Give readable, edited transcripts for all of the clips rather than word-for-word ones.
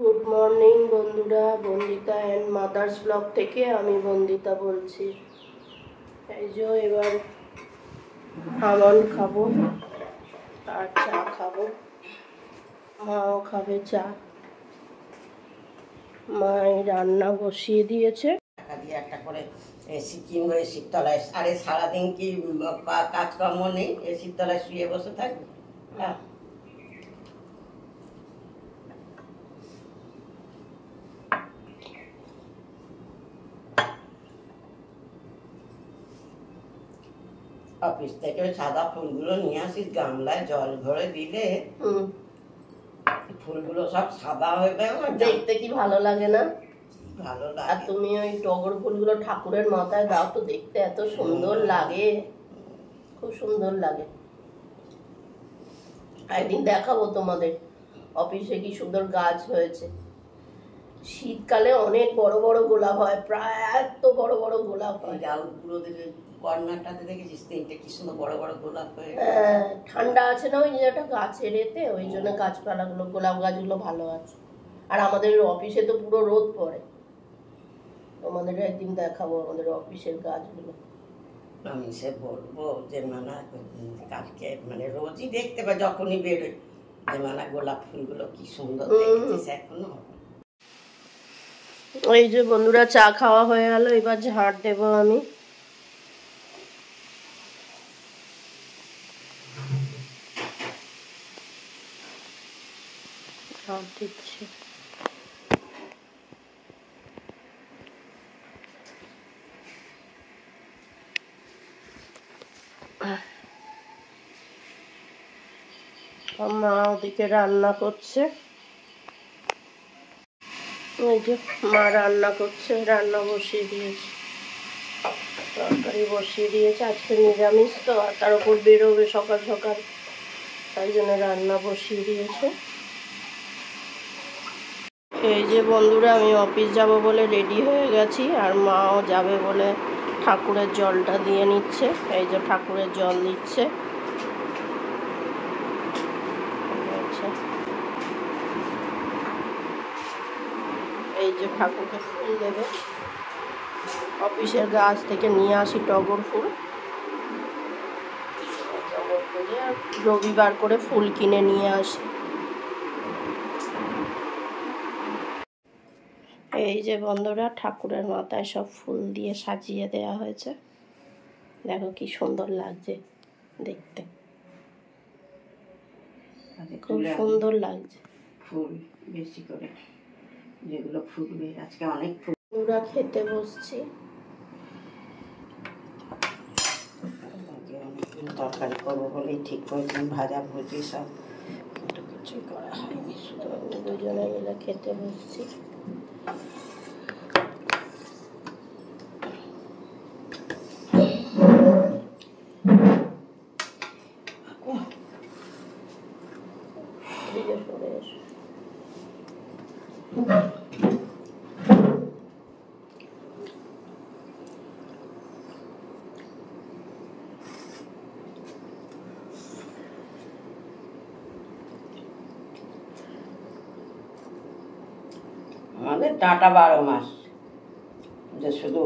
Good morning বন্ধুরা, Bandita and mother's blog থেকে আমি বন্দিতা বলছি। এই যে এবার আমন্ড খাবো আর চা খাবো। মাও খাবে চা। মা রান্না বসিয়ে দিয়েছে। টাকা দিয়ে একটা করে এসি কিনবো, এসির তলায়। আরে সারাদিন কি কাজকর্ম নেই? এসির তলায় শুয়ে বসে থাকবে? অফিস থেকে সাদা ফুলগুলো নিয়ে আসিস, গামলায় জল ভরে দিলে ফুলগুলো সব সাদা হয়ে গেল। দেখতে কি ভালো লাগে না? ভালো লাগে। আর তুমি ওই টগর ফুলগুলো ঠাকুরের মাথায় দাও তো, দেখতে এত সুন্দর লাগে, খুব সুন্দর লাগে। একদিন দেখাবো তোমাদের অফিসে কি সুন্দর গাছ হয়েছে। শীতকালে অনেক বড় বড় গোলাপ হয়, প্রায় এত বড় বড় গোলাপ হয়। রাউতগুলো দিকে কর্নারটাতে দেখেছিস তিনটে কি সুন্দর বড় বড় গোলাপ হয়ে। হ্যাঁ, ঠান্ডা আছে না ওই জায়গাটা গাছের এতে, ওই জন্য গাছপালাগুলো, গোলাপ গাছগুলো ভালো আছে। আর আমাদের অফিসে তো পুরো রোদ পড়ে। তোমাদের একদিন দেখাবো আমাদের অফিসের গাছগুলো। আমি সে বলবো যে মানা কালকে মানে রোজই দেখতে পাই, যখনই বেরোয় যে মানা গোলাপ ফুলগুলো কি সুন্দর দেখেছিস এখনো। ওই যে বন্ধুরা, চা খাওয়া হয়ে গেল, এবার ঝাড় দেব আমি। ঝাড় দিচ্ছি। মা ওদিকে রান্না করছে। ওই যে মা রান্না করছে, রান্না বসিয়ে দিয়েছে, তরকারি বসিয়ে দিয়েছে। আজকে নিরামিষ তো, আর তার উপর বেরোবে সকাল সকাল, তাই জন্য রান্না বসিয়ে দিয়েছে। এই যে বন্ধুরা, আমি অফিস যাব বলে রেডি হয়ে গেছি, আর মাও যাবে বলে ঠাকুরের জলটা দিয়ে নিচ্ছে। এই যে ঠাকুরের জল দিচ্ছে। এই যে ঠাকুরকে ফুল দেবে, অফিসের গাছ থেকে নিয়ে আসি টগর ফুল। রবিবার করে ফুল কিনে নিয়ে আসি। এই যে বন্ধুরা, ঠাকুরের মাথায় সব ফুল দিয়ে সাজিয়ে দেওয়া হয়েছে। দেখো কি সুন্দর লাগছে দেখতে, খুব সুন্দর লাগছে। ফুল বেশি করে যেগুলো ফুটবে, আজকে অনেক ফুল। আমরা খেতে বসছি। তরকারি করবো বলেই ঠিক করেছি, ভাজা ভুজি সব কিছুই করা হয়নি, শুধু দুজনে মিলে খেতে বসছি। আমাদের ডাঁটা 12 মাস, যে শুধু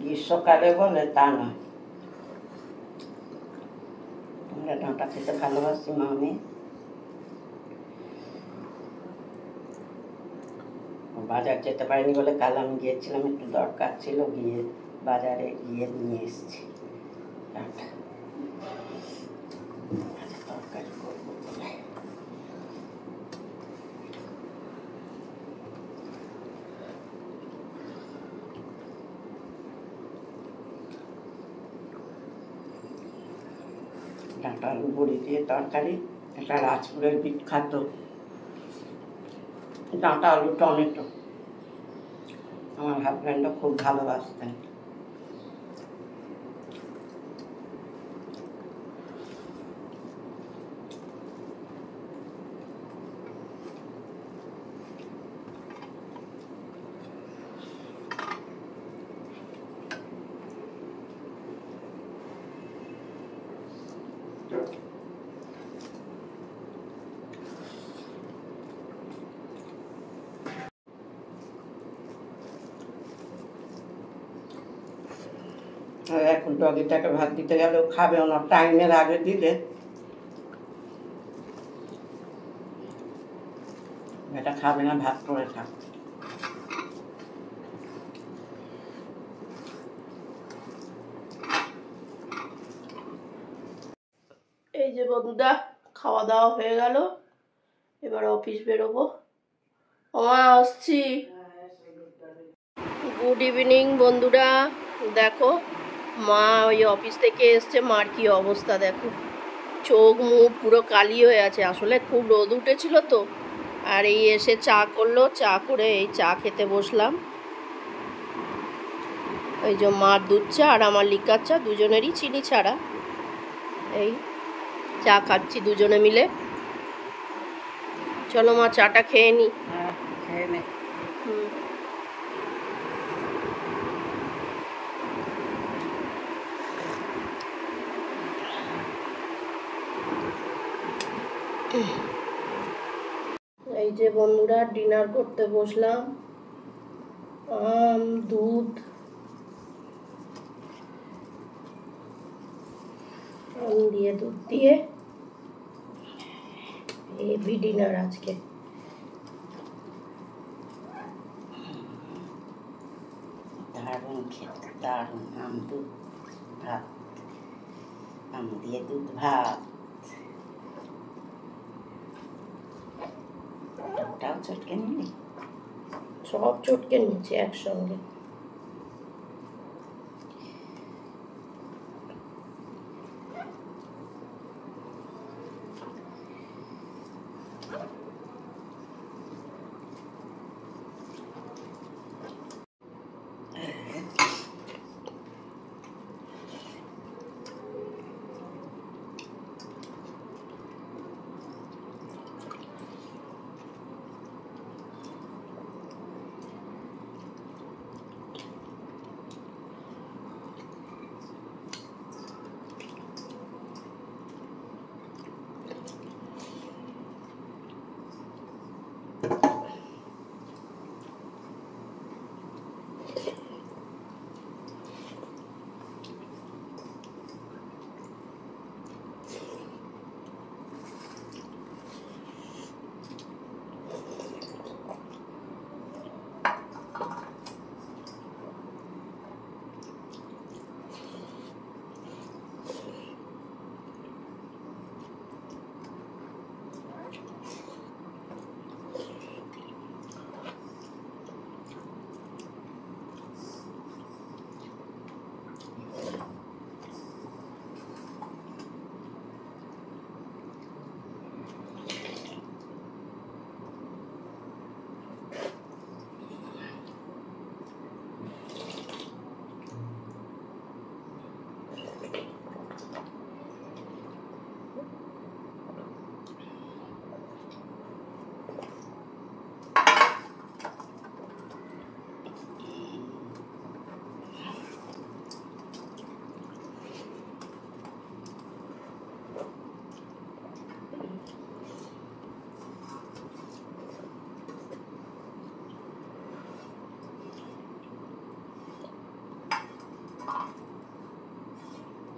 গ্রীষ্মকালে বলে তা নয়। আমরা ডাঁটা খেতে ভালোবাসি মা মেয়ে। বাজার যেতে পারিনি বলে কাল আমি গিয়েছিলাম, একটু দরকার ছিল, গিয়ে বাজারে গিয়ে নিয়ে এসেছি ডাঁটা। তরকারি করবো বলে ডাঁটা আলু বড়ি দিয়ে তরকারি। এটা রাজপুরের বিখ্যাত ডাঁটা আলু টমেটো। আমার হাজব্যান্ডও খুব ভালোবাসতেন। আর এখন ডগিটাকে ভাত দিতে গেলেও খাবে না, টাইমের আগে দিলে এটা খাবে না, ভাত করে খাবে। এই যে বন্ধুরা, খাওয়া দাওয়া হয়ে গেল, এবার অফিস বেরোবো। মা আসছি। গুড ইভিনিং বন্ধুরা। দেখো মা ওই অফিস থেকে এসছে, মার কি অবস্থা দেখো, চোখ মুখ পুরো কালি হয়ে আছে। আসলে খুব রোদ উঠেছিল তো, আর এই এসে চা করলো, চা করে এই চা খেতে বসলাম। ওই যে মার দুধ চা আর আমার লিকার চা, দুজনেরই চিনি ছাড়া। এই চা খাচ্ছি দুজনে মিলে। চলো মা চাটা খেয়ে নি। খেয়ে নে। এই যে বন্ধুরা, ডিনার করতে বসলাম। আম, দুধ, আম দিয়ে দুধ দিয়ে হেভি ডিনার আজকে। দারুণ খেতে, দারুণ। আম দুধ ভাত, আম দিয়ে দুধ ভাত, ওটাও চটকে নিলি? সব চটকে নিচ্ছে একসঙ্গে।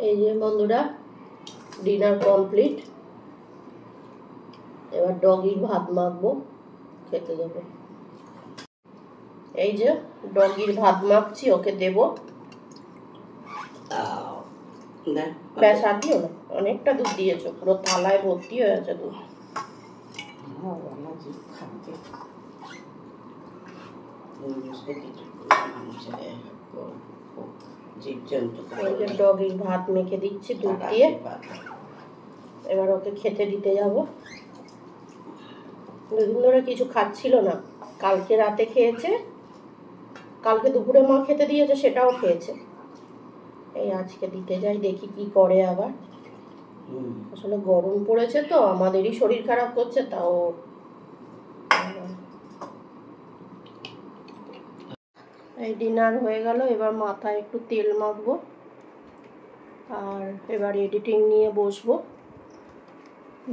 এই যে বন্ধুরা, ডিনার কমপ্লিট। এবার ডগির ভাত মাখবো, খেতে দেবো। এই যে ডগির ভাত মাখছি, ওকে দেবো। ব্যাস আর দিও না, অনেকটা দুধ দিয়েছো, পুরো থালায় ভর্তি হয়ে আছে দুধ। ডগির ভাত মেখে দিচ্ছি দুধ দিয়ে। এবার ওকে খেতে দিতে যাব। দুদিন ধরে কিছু খাচ্ছিল না, কালকে রাতে খেয়েছে, কালকে দুপুরে মা খেতে দিয়েছে, সেটাও খেয়েছে। এই আজকে দিতে যাই, দেখি কি করে আবার। আসলে গরম পড়েছে তো, আমাদেরই শরীর খারাপ করছে, তাও এই ডিনার হয়ে গেল। এবার মাথায় একটু তেল মাখবো, আর এবার এডিটিং নিয়ে বসবো।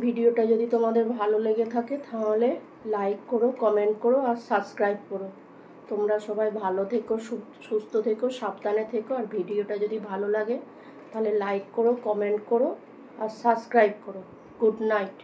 ভিডিওটা যদি তোমাদের ভালো লেগে থাকে তাহলে লাইক করো, কমেন্ট করো আর সাবস্ক্রাইব করো। তোমরা সবাই ভালো থেকো, সুস্থ থেকো, সাবধানে থেকো। আর ভিডিওটা যদি ভালো লাগে তাহলে লাইক করো, কমেন্ট করো আর সাবস্ক্রাইব করো। Good night.